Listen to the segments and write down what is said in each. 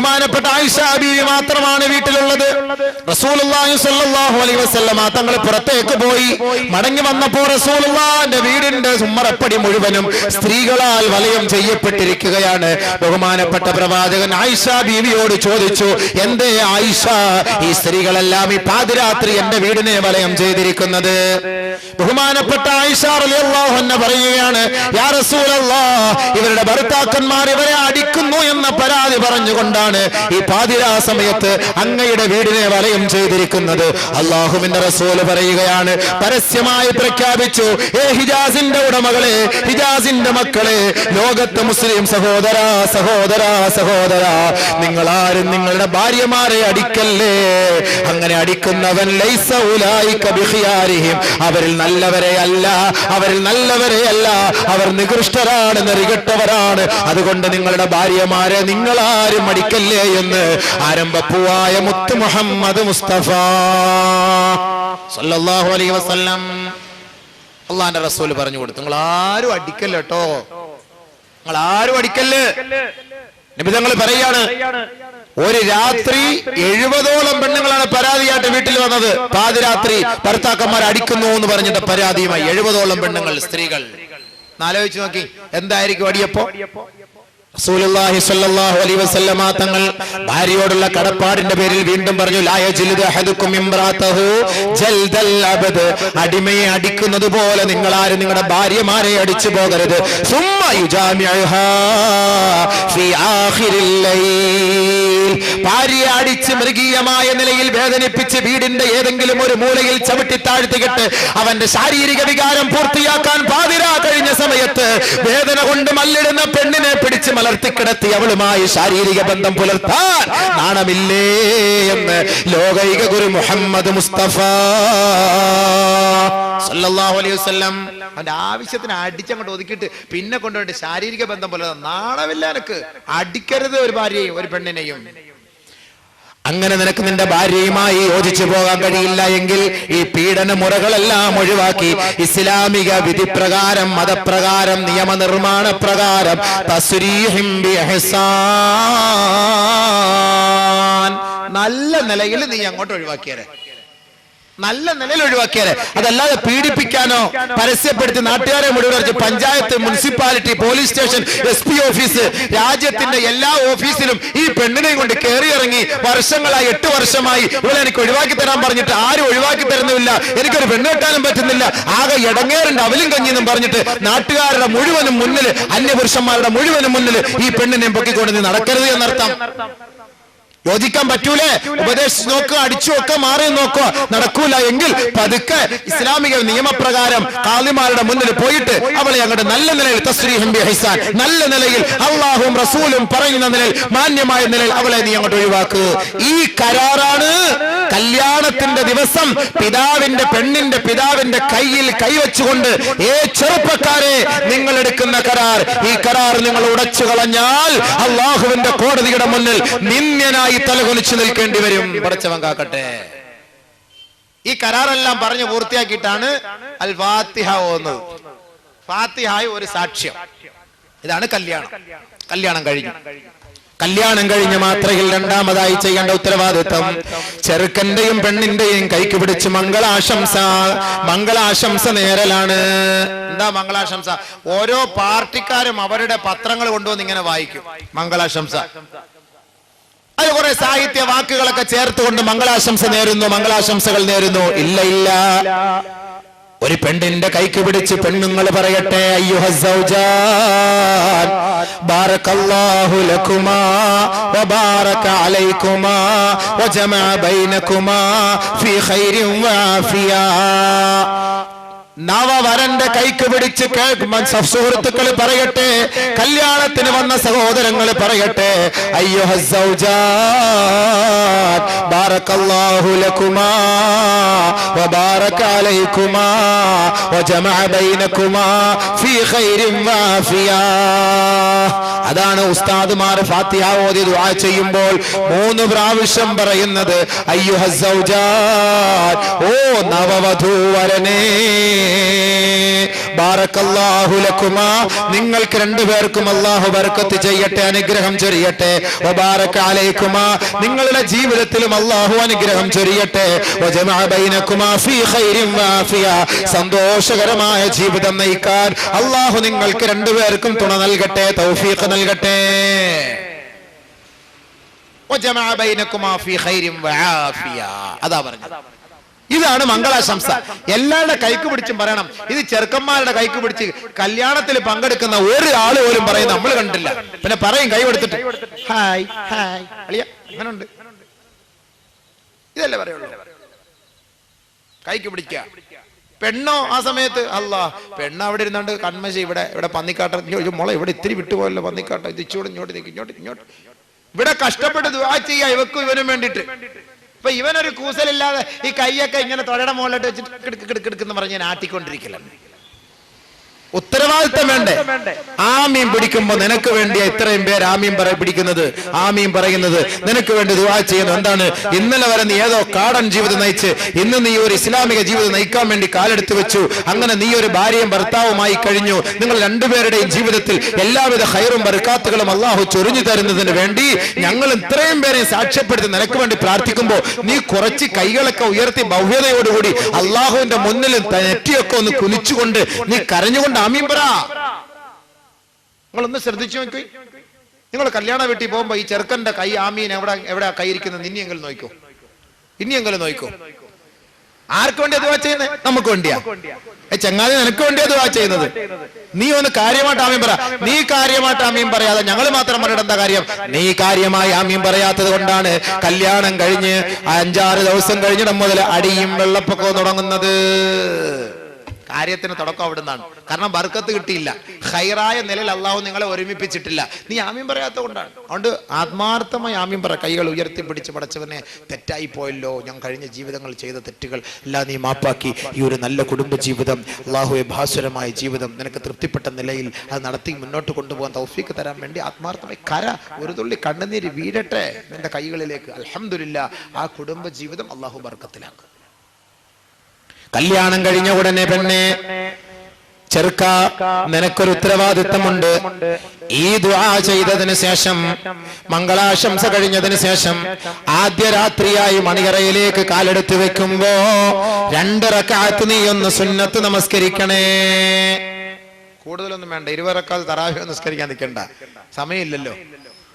ബഹുമാനപ്പെട്ട ആയിഷ ബീവി മാത്രമാണ് വീട്ടിലുള്ളത്. റസൂലുള്ളാഹി സ്വല്ലല്ലാഹു അലൈഹി വസല്ലമ തങ്ങൾ പുറത്തേക്ക് പോയി. മടങ്ങി വന്നപ്പോൾ റസൂലുള്ളാഹിന്റെ വീടിന്റെ സുമ്മറപ്പടി മുഴുവനും സ്ത്രീകളാൽ വലയം ചെയ്യപ്പെട്ടിരിക്കുകയാണ്. ബഹുമാനപ്പെട്ട പ്രവാചകൻ ആയിഷ ബീവിയോട് ചോദിച്ചു, എന്തേ ആയിഷ ഈ സ്ത്രീകളെല്ലാം ഈ പാതിരാത്രി എന്റെ വീടിനെ വലയം ചെയ്തിരിക്കുന്നത്? ബഹുമാനപ്പെട്ട ആയിഷ റളിയല്ലാഹു അൻഹ പറയുകയാണ്, യാ റസൂലല്ലാഹ്, ഇവരുടെ ഭർത്താക്കന്മാർ ഇവരെ അടിക്കുന്നു എന്ന പരാതി പറഞ്ഞുകൊണ്ടാണ് ഈ പാതിരാ സമയത്ത് അങ്ങയുടെ വീടിനെ വലയം ചെയ്തിരിക്കുന്നത്. അല്ലാഹുവിന്റെ റസൂല് പറയുകയാണ്, പരസ്യമായി പ്രഖ്യാപിച്ചു, ഏ ഹിജാസിന്റെ ഉടമകളെ, ഹിജാസിന്റെ മക്കളെ, ലോകത്തെ മുസ്ലിം സഹോദരാ സഹോദരാ സഹോദരാ, നിങ്ങളാരും നിങ്ങളുടെ ഭാര്യമാരെ അടിക്കല്ലേ. അങ്ങനെ അടിക്കുന്നവൻ ലൈസ ഉലൈക ബിഖിയാരിഹിം, അവരിൽ നല്ലവരെ അല്ല, അവരിൽ നല്ലവരെ അല്ല, അവർ നികൃഷ്ടരാണ്, നെറികെട്ടവരാണ്. അതുകൊണ്ട് നിങ്ങളുടെ ഭാര്യമാരെ നിങ്ങളാരും അടിക്കല്ലേ എന്ന് ആരംഭപ്പൂവായ മുത്ത് മുഹമ്മദ് മുസ്തഫ സല്ലല്ലാഹു അലൈഹി വസല്ലം അള്ളാന്റെ റസൂൽ പറഞ്ഞു കൊടുത്തു, നിങ്ങൾ ആരും അടിക്കല്ല കേട്ടോ, നിങ്ങൾ ആരും അടിക്കല്ലേ. നബി തങ്ങൾ പറയാണ്, ഒരു രാത്രി 70ഓളം പെണ്ണുങ്ങളാണ് പരാതിയായിട്ട് വീട്ടിൽ വന്നത്. പാതിരാത്രി ഭർത്താക്കന്മാർ അടിക്കുന്നു എന്ന് പറഞ്ഞിട്ട് പരാതിയുമായി 70ഓളം പെണ്ണുങ്ങൾ, സ്ത്രീകൾ. ആലോചിച്ച് നോക്കി, എന്തായിരിക്കും അടിയപ്പോ? റസൂലുള്ളാഹി സ്വല്ലല്ലാഹു അലൈഹി വസല്ലമ തങ്ങൾ ഭാര്യയോടുള്ള കടപ്പാടിന്റെ പേരിൽ വീണ്ടും പറഞ്ഞു, ലാ യജ്ലിദു അഹദുക്കും ഇംറാതഹു ജൽദൽ അബ്ദ്, അടിമയെ അടിക്കുന്നത് പോലെ നിങ്ങൾ ആരും നിങ്ങളുടെ ഭാര്യമാരെ അടിച്ചു പോകരുത്. സുമ്മ യുജാമിഉഹാ ഫീ ആഖിരിൽ ലൈൽ, ഭാര്യയെ അടിച്ച് മൃഗീയമായ നിലയിൽ വേദനിപ്പിച്ച് വീടിന്റെ ഏതെങ്കിലും ഒരു മൂലയിൽ ചവിട്ടി താഴ്ത്തിയിട്ട് അവന്റെ ശാരീരിക വികാരം പൂർത്തിയാക്കാൻ പാതിരാ കഴിഞ്ഞ സമയത്ത് വേദന കൊണ്ട് മല്ലിടുന്ന പെണ്ണിനെ പിടിച്ച് മലർത്തിക്കിടത്തി അവളുമായി ശാരീരിക ബന്ധം പുലർത്താൻ നാണമില്ലേ എന്ന് ലോകൈക ഗുരു മുഹമ്മദ് മുസ്തഫ സല്ലല്ലാഹു അലൈഹി വസല്ലം അവന്റെ ആവശ്യത്തിന് അടിച്ചങ്ങോട്ട് ഒതുക്കിയിട്ട് പിന്നെ കൊണ്ടുപോയിട്ട് ശാരീരിക ബന്ധം പുലർത്താൻ നാണമില്ല. എനിക്ക് അടിക്കരുത് ഒരു ഭാര്യയെയും ഒരു പെണ്ണിനെയും. അങ്ങനെ നിനക്ക് നിന്റെ ഭാര്യയുമായി യോജിച്ചു പോകാൻ കഴിയില്ല എങ്കിൽ ഈ പീഡന മുറകളെല്ലാം ഒഴിവാക്കി ഇസ്ലാമിക വിധിപ്രകാരം, മതപ്രകാരം, നിയമനിർമ്മാണ പ്രകാരം തസ്രീഹിം ബിഇഹ്സാൻ, നല്ല നിലയിൽ നീ അങ്ങോട്ട് ഒഴിവാക്കിയാലേ, നല്ല നിലയിൽ ഒഴിവാക്കിയാലേ. അതല്ലാതെ പീഡിപ്പിക്കാനോ പരസ്യപ്പെടുത്തി നാട്ടുകാരെ മുഴുവൻ panchayat, municipality, police station, SP office, രാജ്യത്തിന്റെ എല്ലാ ഓഫീസിലും ഈ പെണ്ണിനെയും കൊണ്ട് കയറി ഇറങ്ങി വർഷങ്ങളായി, 8 വർഷമായി ഇവിടെ എനിക്ക് ഒഴിവാക്കി തരാൻ പറഞ്ഞിട്ട് ആരും ഒഴിവാക്കി തരുന്നില്ല, എനിക്കൊരു പെണ്ണ് കെട്ടാനും പറ്റുന്നില്ല, ആകെ ഇടങ്ങേറുണ്ട് അവലും കഞ്ഞിന്നും പറഞ്ഞിട്ട് നാട്ടുകാരുടെ മുഴുവനും മുന്നിൽ, അന്യപുരുഷന്മാരുടെ മുഴുവനും മുന്നിൽ ഈ പെണ്ണിനെയും പൊക്കിക്കൊണ്ട് നീ നടക്കരുത് എന്നർത്ഥം. യോജിക്കാൻ പറ്റൂലേ? ഉപദേശിച്ച് നോക്കുക, അടിച്ചു നോക്കുക, മാറി നോക്കുക. നടക്കൂല എങ്കിൽ പതുക്കെ ഇസ്ലാമിക നിയമപ്രകാരം ഖാദിമാരുടെ മുന്നിൽ പോയിട്ട് അവളെ അങ്ങോട്ട് നല്ല നിലയിൽ തസ്രീഹും ബിഇഹ്സാൻ, നല്ല നിലയിൽ അള്ളാഹും റസൂലും പറയുന്ന നിലയിൽ, മാന്യമായ നിലയിൽ അവളെ നീ അങ്ങോട്ട് ഒഴിവാക്കുക. ഈ കരാറാണ് കല്യാണത്തിന്റെ ദിവസം പെണ്ണിന്റെ പിതാവിന്റെ കയ്യിൽ കൈവച്ചുകൊണ്ട്, ചെറുപ്പക്കാരെ നിങ്ങൾ എടുക്കുന്ന കരാർ, ഈ കരാർ നിങ്ങൾ ഉടച്ചു കളഞ്ഞാൽ അള്ളാഹുവിന്റെ കോടതിയുടെ മുന്നിൽ നിന്ദ്യനായി തലകുനിച്ചു നിൽക്കേണ്ടി വരും. പടച്ചവൻ കാക്കട്ടെ. ഈ കരാറെല്ലാം പറഞ്ഞു പൂർത്തിയാക്കിയിട്ടാണ് അൽ ഫാത്തിഹ ഓതുന്നത്. ഫാത്തിഹായ ഒരു സാക്ഷ്യം. ഇതാണ് കല്യാണം. കല്യാണം കഴിഞ്ഞ മാത്രയിൽ രണ്ടാമതായി ചെയ്യേണ്ട ഉത്തരവാദിത്വം ചെറുക്കന്റെയും പെണ്ണിന്റെയും കൈക്ക് പിടിച്ച് മംഗളാശംസ നേരലാണ്. എന്താ മംഗളാശംസ? ഓരോ പാർട്ടിക്കാരും അവരുടെ പത്രങ്ങൾ കൊണ്ടുവന്ന് ഇങ്ങനെ വായിക്കും മംഗളാശംസ. അത് കുറെ സാഹിത്യ വാക്കുകളൊക്കെ ചേർത്തുകൊണ്ട് മംഗളാശംസകൾ നേരുന്നു. ഇല്ല, ഒരു പെണ്ണിന്റെ കൈക്ക് പിടിച്ച് പെണ്ണുങ്ങൾ പറയട്ടെ, അയ്യുഹസ്സൗജാൻ ബാറകല്ലാഹു ലകുമാ വബാറക അലൈകുമാ വജമഅ ബൈനകുമാ ഫീ ഖൈരിൻ വആഫിയാ. നവവരന്റെ കൈക്ക് പിടിച്ച് സുഹൃത്തുക്കൾ പറയട്ടെ, കല്യാണത്തിന് വന്ന സഹോദരങ്ങൾ പറയട്ടെ, അയ്യുഹസ്സൗജാൻ ബാറകല്ലാഹു ലകുമാ വബാറക അലൈകുമാ വജമഅ ബൈനകുമാ ഫീ ഖൈരിൻ വആഫിയാ. അതാണ് ഉസ്താദുമാർ ഫാത്തിഹ ഓതി ദുആ ചെയ്യുമ്പോൾ 3 പ്രാവശ്യം പറയുന്നത്, അയ്യുഹസ്സൗജാൻ, ഓ നവവധൂവരനേ, ബാറക്കല്ലാഹു ലക്കുമാ, നിങ്ങൾക്ക് രണ്ടുപേർക്കും അല്ലാഹു ബർക്കത്ത് ചെയ്യട്ടെ, അനുഗ്രഹം ചൊരിയട്ടെ. വബാറക അലൈക്കുമാ, നിങ്ങളുടെ ജീവിതത്തിലും അല്ലാഹു അനുഗ്രഹം ചൊരിയട്ടെ. വജമഅ ബൈനകുമാ ഫീ ഖൈരിൻ വആഫിയ, സന്തോഷകരമായ ജീവിതം നയിക്കാൻ അല്ലാഹു നിങ്ങൾക്ക് രണ്ടുപേർക്കും തുണ നൽകട്ടെ, തൗഫീഖ് നൽകട്ടെ. വജമഅ ബൈനകുമാ ഫീ ഖൈരിൻ വആഫിയ, അതാ പറഞ്ഞത്. ഇതാണ് മംഗളാശംസ. എല്ലാവരുടെ കൈക്ക് പിടിച്ചും പറയണം. ഇത് ചെറുക്കന്മാരുടെ കൈക്ക് പിടിച്ച് കല്യാണത്തിൽ പങ്കെടുക്കുന്ന ഒരാൾ പോലും പറയും നമ്മൾ കണ്ടില്ല. പിന്നെ പറയും കൈ കൊടുത്തിട്ട് ഹായ് ഹായ് അളിയ അങ്ങനുണ്ട്, ഇതല്ലേ പറയുള്ളൂ. കൈക്ക് പിടിക്കുക. പെണ്ണോ ആ സമയത്ത് അല്ലാ, പെണ്ണ് അവിടെ ഇരുന്നാണ്ട് കൺമശി ഇവിടെ പന്നിക്കാട്ട മോളെ ഇവിടെ ഇത്തിരി വിട്ടുപോയല്ലോ പന്നിക്കാട്ട, ഇത് ഇച്ചോട് ഇങ്ങോട്ട് ഇങ്ങോട്ട് ഇങ്ങോട്ട് ഇവിടെ കഷ്ടപ്പെട്ട് ദുആ ചെയ്യാ ഇവക്കും ഇവനും വേണ്ടിട്ട്. ഇപ്പൊ ഇവനൊരു കൂസലില്ലാതെ ഈ കൈയൊക്കെ ഇങ്ങനെ തൊടയുടെ മുകളിലോട്ട് വെച്ചിട്ട് കിടക്കിടക്കിടക്കെന്ന് പറഞ്ഞ് ഞാൻ ആട്ടിക്കൊണ്ടിരിക്കലാണ്. ഉത്തരവാദിത്തം വേണ്ടേ? ആമീൻ പിടിക്കുമ്പോ നിനക്ക് വേണ്ടിയാ ഇത്രയും പേര് ആമീൻ പിടിക്കുന്നത്, ആമീൻ പറയുന്നത്, നിനക്ക് വേണ്ടി ദുആ ചെയ്യുന്നു. എന്താണ്? ഇന്നലെ വരെ നീ ഏതോ കാടൻ ജീവിതം നയിച്ച് ഇന്ന് നീ ഒരു ഇസ്ലാമിക ജീവിതം നയിക്കാൻ വേണ്ടി കാലെടുത്ത് വെച്ചു. അങ്ങനെ നീ ഒരു ഭാര്യയും ഭർത്താവുമായി കഴിഞ്ഞു. നിങ്ങൾ രണ്ടുപേരുടെയും ജീവിതത്തിൽ എല്ലാവിധ ഖൈറും ബർക്കാത്തുകളും അല്ലാഹു ചൊരിഞ്ഞു തരുന്നതിന് വേണ്ടി ഞങ്ങൾ ഇത്രയും പേരെ സാക്ഷ്യപ്പെടുത്തി നിനക്ക് വേണ്ടി പ്രാർത്ഥിക്കുമ്പോ നീ കുറച്ച് കൈകളൊക്കെ ഉയർത്തി ഭവ്യതയോടുകൂടി അല്ലാഹുവിന്റെ മുന്നിൽ നെറ്റിയൊക്കെ ഒന്ന് കുനിച്ചുകൊണ്ട് നീ കരഞ്ഞുകൊണ്ട് ആമീൻ പറ. നിങ്ങളൊന്ന് ശ്രദ്ധിച്ചു നോക്കി. നിങ്ങൾ കല്യാണ വീട്ടിൽ പോകുമ്പോ ഈ ചെറുക്കന്റെ കൈ ആമീൻ എവിടെ കൈ ഇരിക്കുന്നത് ഇനിയെങ്കിലും നോക്കോ, ഇനിയെങ്കിലും നോക്കോ. ആർക്ക് വേണ്ടിയാ ദുആ ചെയ്യുന്നത്? നമുക്ക് വേണ്ടിയാ. ചങ്ങാതി നിനക്ക് വേണ്ടിയാ ദുആ ചെയ്യുന്നത്. നീ ഒന്ന് കാര്യമായിട്ട് ആമീൻ പറ. നീ കാര്യമായിട്ട് ആമീൻ പറയാതെ ഞങ്ങൾ മാത്രം പറഞ്ഞിട്ട് എന്താ കാര്യം? നീ കാര്യമായി ആമീൻ പറയാത്തത് കൊണ്ടാണ് കല്യാണം കഴിഞ്ഞ് 5-6 ദിവസം കഴിഞ്ഞിടം മുതൽ അടിയും വെള്ളപ്പൊക്കവും തുടങ്ങുന്നത്. കാര്യത്തിന് തുടക്കം അവിടെ നിന്നാണ്. കാരണം ബർക്കത്ത് കിട്ടിയില്ല, ഖൈറായ നിലയിൽ അള്ളാഹു നിങ്ങളെ ഒരുമിപ്പിച്ചിട്ടില്ല. നീ ആമീൻ പറയാത്ത കൊണ്ടാണ്. അതുകൊണ്ട് ആത്മാർത്ഥമായി ആമീൻ പറ. കൈകൾ ഉയർത്തിപ്പിടിച്ച് പടച്ചവനെ തെറ്റായി പോയല്ലോ, ഞാൻ കഴിഞ്ഞ ജീവിതങ്ങൾ ചെയ്ത തെറ്റുകൾ എല്ലാം നീ മാപ്പാക്കി ഈ ഒരു നല്ല കുടുംബ ജീവിതം, അള്ളാഹുവെ ഭാസുരമായ ജീവിതം നിനക്ക് തൃപ്തിപ്പെട്ട നിലയിൽ അത് നടത്തി മുന്നോട്ട് കൊണ്ടുപോകാൻ തൗഫീക്ക് തരാൻ വേണ്ടി ആത്മാർത്ഥമായി ഒരു തുള്ളി കണ്ണുനീര് വീഴട്ടെ നിന്റെ കൈകളിലേക്ക്. അൽഹംദുലില്ലാ, ആ കുടുംബ ജീവിതം അള്ളാഹു ബർക്കത്തിലാക്കും. കല്യാണം കഴിഞ്ഞ ഉടനെ പെണ്ണെ, ചെറുക്ക, നിനക്കൊരു ഉത്തരവാദിത്തമുണ്ട്. ഈ ദുആ ചെയ്തതിന് ശേഷം, മംഗളാശംസ കഴിഞ്ഞതിന് ശേഷം ആദ്യ രാത്രിയായി മണിയറയിലേക്ക് കാലെടുത്ത് വെക്കുമ്പോ 2 റക്അത്ത് നീ ഒന്ന് സുന്നത്ത് നമസ്കരിക്കണേ. കൂടുതലൊന്നും വേണ്ട, 20 റക്അത്ത് തറാവീഹ് നമസ്കരിക്കാൻ നിൽക്കണ്ട, സമയമില്ലല്ലോ.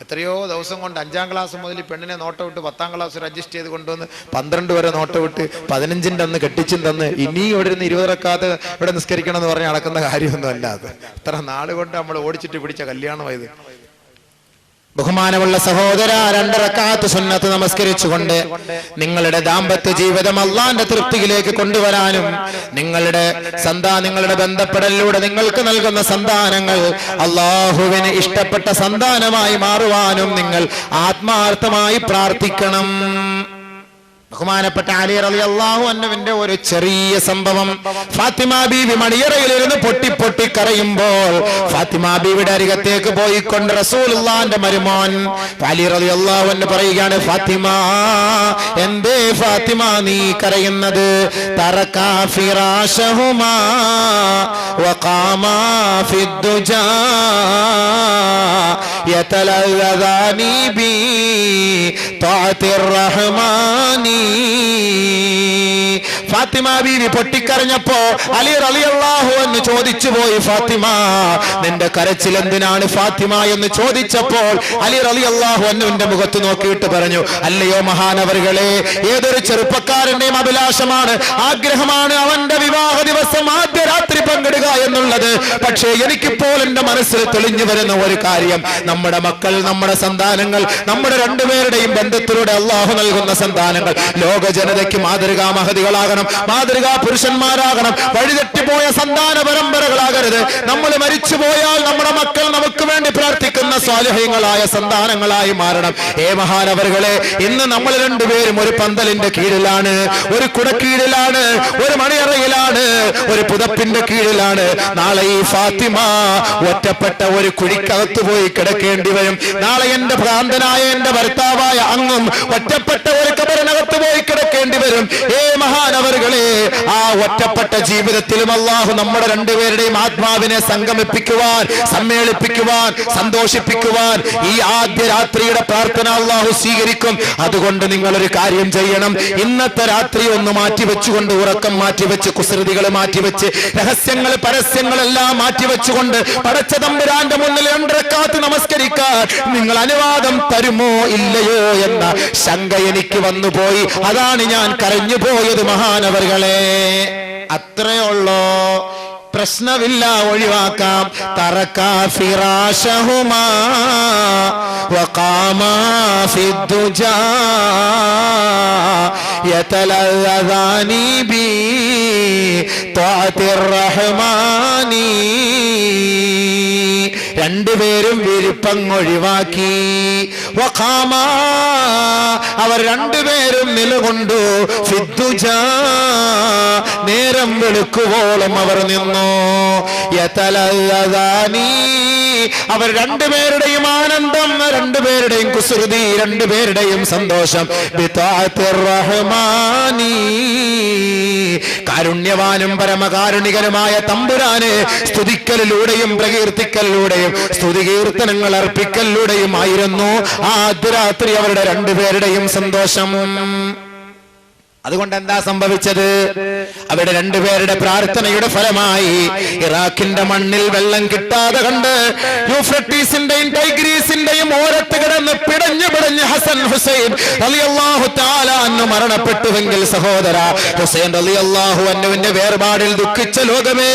എത്രയോ ദിവസം കൊണ്ട് 5ാം ക്ലാസ് മുതൽ പെണ്ണിനെ നോട്ട വിട്ട് 10ാം ക്ലാസ് വരെ അഡ്ജസ്റ്റ് ചെയ്ത് കൊണ്ടുവന്ന് 12 വരെ നോട്ട വിട്ട് 15ന്റെ അന്ന് കെട്ടിച്ചും തന്ന് ഇനി ഇവിടെ ഇരുന്ന് 20 റക്അത്ത് ഇവിടെ നിസ്കരിക്കണം എന്ന് പറഞ്ഞ് നടക്കുന്ന കാര്യമൊന്നും അല്ല. അത് ഇത്ര നാൾ കൊണ്ട് നമ്മൾ ഓടിച്ചിട്ട് പിടിച്ച കല്യാണമായത്. ബഹുമാനമുള്ള സഹോദര, 2 റക്അത്ത് സുന്നത്ത് നമസ്കരിച്ചുകൊണ്ട് നിങ്ങളുടെ ദാമ്പത്യ ജീവിതം അള്ളാന്റെ തൃപ്തിയിലേക്ക് കൊണ്ടുവരാനും നിങ്ങളുടെ ബന്ധപ്പെടലിലൂടെ നിങ്ങൾക്ക് നൽകുന്ന സന്താനങ്ങൾ അള്ളാഹുവിന് ഇഷ്ടപ്പെട്ട സന്താനമായി മാറുവാനും നിങ്ങൾ ആത്മാർത്ഥമായി പ്രാർത്ഥിക്കണം. ബഹുമാനപ്പെട്ട അലി റളിയല്ലാഹു അൻഹുവിന്റെ ഒരു ചെറിയ സംഭവം. ഫാത്തിമ ബീവി മണിയറയിലിരുന്ന് പൊട്ടി കരയുമ്പോൾ ഫാത്തിമ ബീവിയുടെ അരികത്തേക്ക് പോയിക്കൊണ്ട് റസൂലുള്ളാഹിന്റെ മരുമോൻ അലി റളിയല്ലാഹു അൻഹു പറയുകയാണ്, ഫാത്തിമ, എന്തേ ഫാത്തിമ നീ കരയുന്നത്? തറകാ ഫിറാശഹുമാ വഖാമാ ഫിദ്ദുജാ യതലദാനി ബി തഅതിർ റഹ്മാനി. ഫാത്തിമ ബീവി പൊട്ടിക്കരഞ്ഞപ്പോ അലി റളിയല്ലാഹു അൻഹു ചോദിച്ചു പോയി, ഫാത്തിമ, നിന്റെ കരച്ചിൽ എന്തിനാണ് ഫാത്തിമ എന്ന് ചോദിച്ചപ്പോൾ അലി റളിയല്ലാഹു അൻഹുവിന്റെ മുഖത്ത് നോക്കിയിട്ട് പറഞ്ഞു, അല്ലയോ മഹാനവറുകളെ, ഏതൊരു ചെറുപ്പക്കാരന്റെയും അഭിലാഷമാണ്, ആഗ്രഹമാണ് അവന്റെ വിവാഹ ദിവസം ആദ്യ രാത്രി പങ്കിടുക എന്നുള്ളത്. പക്ഷേ എനിക്കിപ്പോൾ എന്റെ മനസ്സിൽ തെളിഞ്ഞു വരുന്ന ഒരു കാര്യം, നമ്മുടെ മക്കൾ, നമ്മുടെ സന്താനങ്ങൾ, നമ്മുടെ രണ്ടുപേരുടെയും ബന്ധത്തിലൂടെ അള്ളാഹു നൽകുന്ന സന്താനങ്ങൾ ലോക ജനതയ്ക്ക് മാതൃകാ മഹതികളാകണം, മാതൃകാ പുരുഷന്മാരാകണം. വഴിതെറ്റിപ്പോയ സന്താന പരമ്പരകളാകരുത്. നമ്മൾ മരിച്ചുപോയാൽ നമ്മുടെ മക്കൾ നമുക്ക് വേണ്ടി പ്രാർത്ഥിക്കുന്ന സ്വാലിഹീങ്ങളായ സന്താനങ്ങളായി മാറണം. മഹാനവറുകളെ, ഇന്ന് നമ്മൾ രണ്ടുപേരും ഒരു പന്തലിന്റെ കീഴിലാണ്, ഒരു കുടക്കീഴിലാണ്, ഒരു മണിയറയിലാണ്, ഒരു പുതപ്പിന്റെ കീഴിലാണ്. നാളെ ഈ ഫാത്തിമ ഒറ്റപ്പെട്ട ഒരു കുഴിക്കകത്ത് പോയി കിടക്കേണ്ടി വരും. നാളെ എന്റെ ഭ്രാന്തനായ എന്റെ ഭർത്താവായ അങ്ങും ഒറ്റപ്പെട്ട ഒരു കബറിനകത്ത് പോയി കിടക്കേണ്ടി വരും. വരും. മഹാനവറുകളെ, ആ ഒറ്റപ്പെട്ട ജീവിതത്തിലും അല്ലാഹു നമ്മുടെ രണ്ടുപേരുടെയും ആത്മാവിനെ സംഗമിപ്പിക്കുവാൻ, സമ്മേളിപ്പിക്കുവാൻ, സന്തോഷിപ്പിക്കുവാൻ ഈ ആദ്യ രാത്രിയുടെ പ്രാർത്ഥന അല്ലാഹു സ്വീകരിക്കും. അതുകൊണ്ട് നിങ്ങളൊരു കാര്യം ചെയ്യണം. ഇന്നത്തെ രാത്രി ഒന്ന് മാറ്റിവെച്ചുകൊണ്ട്, ഉറക്കം മാറ്റിവെച്ച്, കുസൃതികൾ മാറ്റിവെച്ച്, രഹസ്യങ്ങൾ പരസ്യങ്ങളെല്ലാം മാറ്റിവെച്ചുകൊണ്ട് പടച്ച തമ്പുരാന്റെ മുന്നിൽ 2 റക്അത്ത് നമസ്കരിക്കാൻ നിങ്ങൾ അനുവാദം തരുമോ ഇല്ലയോ എന്ന ശങ്ക എനിക്ക് വന്നുപോയി. അതാണ് ഞാൻ കരഞ്ഞു പോയത് മഹാനവറുകളെ. അത്രേ ഉള്ളോ? പ്രശ്നമില്ല, ഒഴിവാക്കാം. തറക്കാ ഫിറാശഹുമാ വഖാമാ ഫിദ്ദുജാ യതലദാനി ബി ത്വാതിർ റഹ്മാനി. രണ്ടുപേരും വിരിപ്പങ്ങൊഴിവാക്കി. വഖാമാ, അവർ രണ്ടുപേരും നിലകൊണ്ടു. ഫിദ്ദുജാ, നേരം വെളുക്കുവോളം അവർ നിന്നു. യതലദാനി, അവർ രണ്ടുപേരുടെയും ആനന്ദം, രണ്ടുപേരുടെയും കുസൃതി, രണ്ടുപേരുടെയും സന്തോഷം ബിത്വാതിർ റഹ്മാനി, കാരുണ്യവാനും പരമകാരുണികനുമായ തമ്പുരാനെ സ്തുതിക്കലിലൂടെയും പ്രകീർത്തിക്കലിലൂടെയും സ്തുതികീർത്തനങ്ങൾ അർപ്പിക്കലിലൂടെയും ആയിരുന്നു ആ അർദ്ധരാത്രി അവരുടെ രണ്ടുപേരുടെയും സന്തോഷം. അതുകൊണ്ട് എന്താ സംഭവിച്ചത്? അവിടെ രണ്ടുപേരുടെ പ്രാർത്ഥനയുടെ ഫലമായി ഇറാഖിന്റെ മണ്ണിൽ വെള്ളം കിട്ടാതെ കണ്ട് യൂഫ്രട്ടീസിന്റെയും ടൈഗ്രീസിന്റെയും ഓരത്ത് കിടന്ന് പിടഞ്ഞു ഹസൻ ഹുസൈൻ റളിയല്ലാഹു തആല അൻഹു മരണപ്പെട്ടുവെങ്കിൽ, സഹോദര ഹുസൈൻ റളിയല്ലാഹു അൻഹുവിന്റെ വേർപാടിൽ ദുഃഖിച്ച ലോകമേ,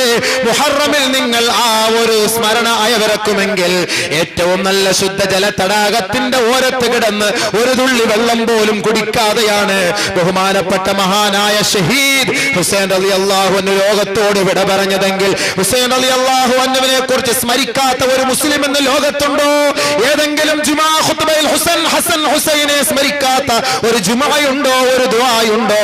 മുഹറമിൽ നിങ്ങൾ ആ ഒരു സ്മരണ അയവിറക്കുമെങ്കിൽ ഏറ്റവും നല്ല ശുദ്ധജല തടാകത്തിന്റെ ഓരത്ത് കിടന്ന് ഒരു തുള്ളി വെള്ളം പോലും കുടിക്കാതെയാണ് ബഹുമാനപ്പെട്ട മഹാനായ ഷഹീദ് ഹുസൈൻ റളിയല്ലാഹു അൻഹു ലോകത്തോട് വിട പറഞ്ഞതെങ്കിൽ, ഹുസൈൻ റളിയല്ലാഹു അൻഹുവിനെ കുറിച്ച് സ്മരിക്കാത്ത ഒരു മുസ്ലിം എന്ന് ലോകത്തുണ്ടോ? ഏതെങ്കിലും ജുമാ ഖുത്ബയിൽ ഹസൻ ഹുസൈനെ സ്മരിക്കാത്ത ഒരു ജുമയുണ്ടോ, ഒരു ദുആയുണ്ടോ?